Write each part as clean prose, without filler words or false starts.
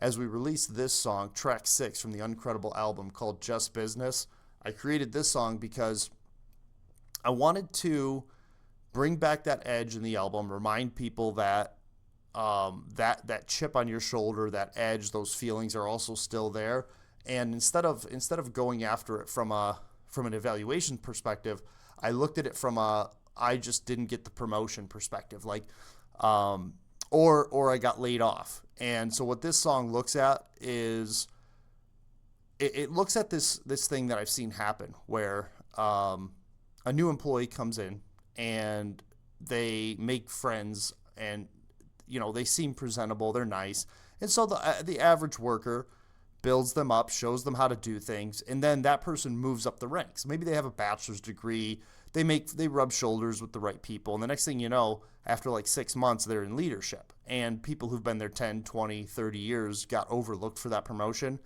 as we released this song, track 6 from the Uncredible album called Just Business. I created this song because I wanted to bring back that edge in the album, remind people that that chip on your shoulder, that edge, those feelings are also still there. And instead of going after it from an evaluation perspective, I looked at it from a I just didn't get the promotion perspective, like or I got laid off. And so what this song looks at is it looks at this thing that I've seen happen where a new employee comes in and they make friends and, you know, they seem presentable, they're nice. And so the average worker builds them up, shows them how to do things, and then that person moves up the ranks. Maybe they have a bachelor's degree, they rub shoulders with the right people, and the next thing you know, after like 6 months, they're in leadership. And people who've been there 10, 20, 30 years got overlooked for that promotion.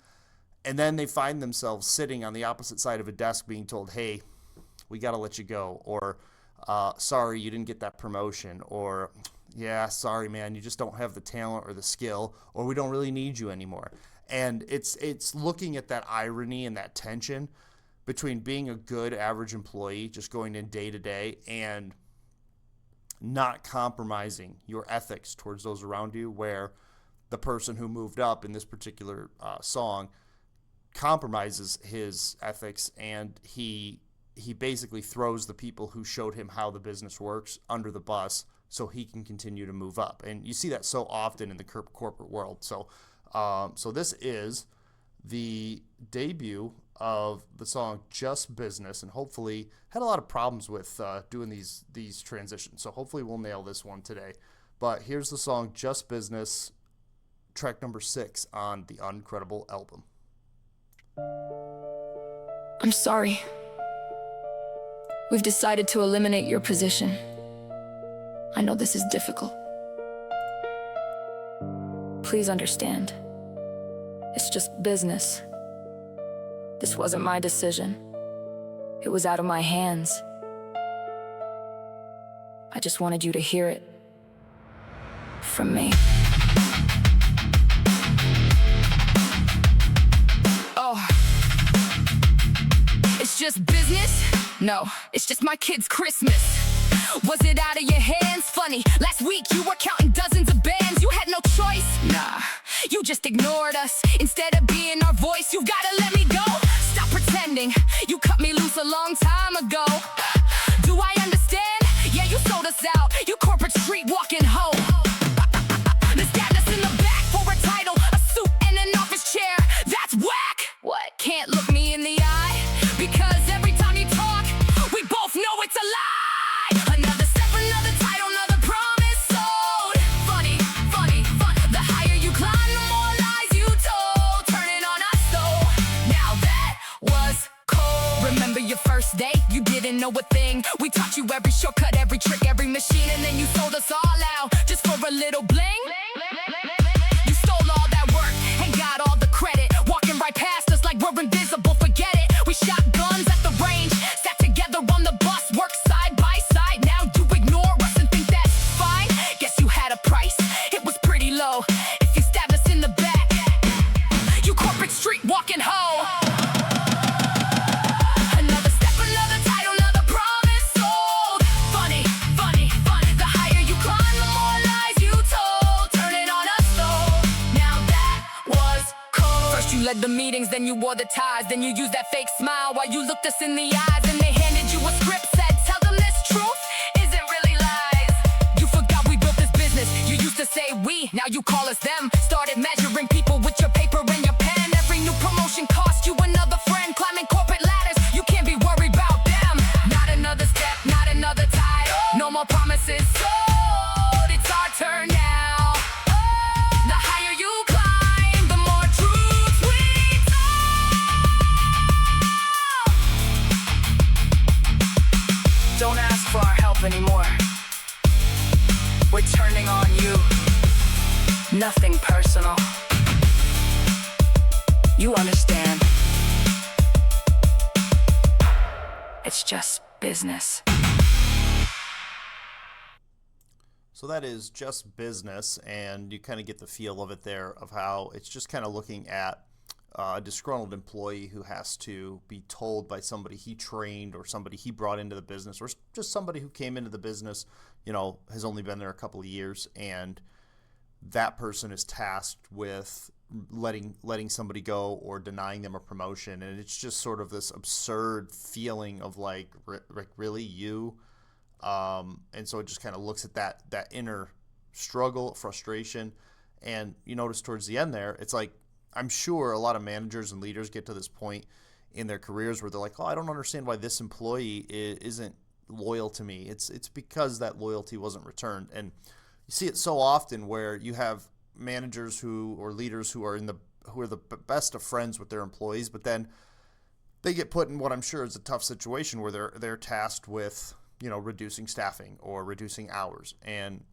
And then they find themselves sitting on the opposite side of a desk being told, hey, we got to let you go, or sorry, you didn't get that promotion, or yeah, sorry, man, you just don't have the talent or the skill, or we don't really need you anymore. And it's looking at that irony and that tension between being a good average employee, just going in day to day, and not compromising your ethics towards those around you, where the person who moved up in this particular song compromises his ethics, and he basically throws the people who showed him how the business works under the bus so he can continue to move up. And you see that so often in the corporate world. So this is the debut of the song Just Business, and hopefully had a lot of problems with doing these transitions. So hopefully we'll nail this one today. But here's the song Just Business, track number 6 on the Uncredible album. I'm sorry. We've decided to eliminate your position. I know this is difficult. Please understand. It's just business. This wasn't my decision. It was out of my hands. I just wanted you to hear it from me. Oh. It's just business? No, it's just my kid's Christmas. Was it out of your hands? Funny, last week you were counting dozens of bands. You had no choice? Nah, you just ignored us. Instead of being our voice, you've gotta let me go. Stop pretending, you cut me loose a long time ago. Do I understand? Yeah, you sold us out, you corporate street walking hoe. They stabbed us in the back for a title, a suit and an office chair. That's whack! What? Can't look me in the eye, because every time you talk, we both know it's a lie. Another step, another title, another promise sold. Funny, funny, fun. The higher you climb, the more lies you told. Turning on us though, now that was cold. Remember your first day? You didn't know a thing. We taught you every shortcut, every trick, every machine, and then you sold us all out just for a little bling. You stole all that work and got all the credit, walking right past us like we're invisible. Forget it. We shot guns at the range, sat together on the bus, worked side by side. Now you ignore us and think that's fine. Guess you had a price, it was pretty low. If you stabbed us in the back, you corporate street walking hoe. Another step, another title, another promise sold. Funny, funny, fun. The higher you climb, the more lies you told. Turning on us though, now that was cold. First you led the meetings, then you wore the ties, then you used that fake smile while you looked us in the eyes. And they handed you a script, said, tell them this truth isn't really lies. You forgot we built this business. You used to say we, now you call us them. Started measuring people with your paper and your pen. Every new promotion cost you another friend. Climbing corporate ladders, you can't be worried about them. Not another step, not another title. No more promises sold, it's our turn now. The higher you climb, the more truths we tell. Don't ask for our help anymore. We're turning on you. Nothing personal. You understand. It's just business. So that is Just Business, and you kind of get the feel of it there, of how it's just kind of looking at a disgruntled employee who has to be told by somebody he trained or somebody he brought into the business, or just somebody who came into the business, has only been there a couple of years, and that person is tasked with letting somebody go or denying them a promotion. And it's just sort of this absurd feeling of like really you? And so it just kind of looks at that inner struggle, frustration. And you notice towards the end there, it's like, I'm sure a lot of managers and leaders get to this point in their careers where they're like, oh, I don't understand why this employee isn't loyal to me. It's because that loyalty wasn't returned. And you see it so often where you have managers or leaders who are the best of friends with their employees, but then they get put in what I'm sure is a tough situation where they're tasked with, reducing staffing or reducing hours, and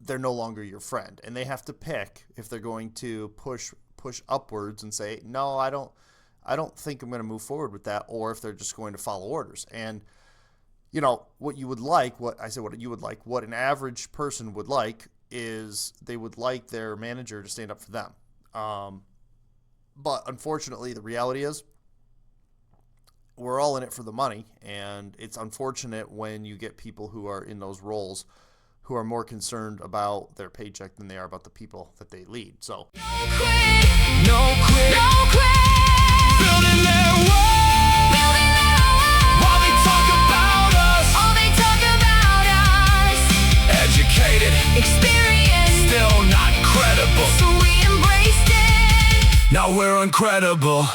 they're no longer your friend, and they have to pick if they're going to push upwards and say, no, I don't think I'm going to move forward with that, or if they're just going to follow orders. And what an average person would like is they would like their manager to stand up for them. But unfortunately, the reality is we're all in it for the money, and it's unfortunate when you get people who are in those roles who are more concerned about their paycheck than they are about the people that they lead. So No quit, no quit. Building their world, while they talk about us, all they talk about us. Educated, experienced, still not credible. So we embraced it. Now we're uncredible.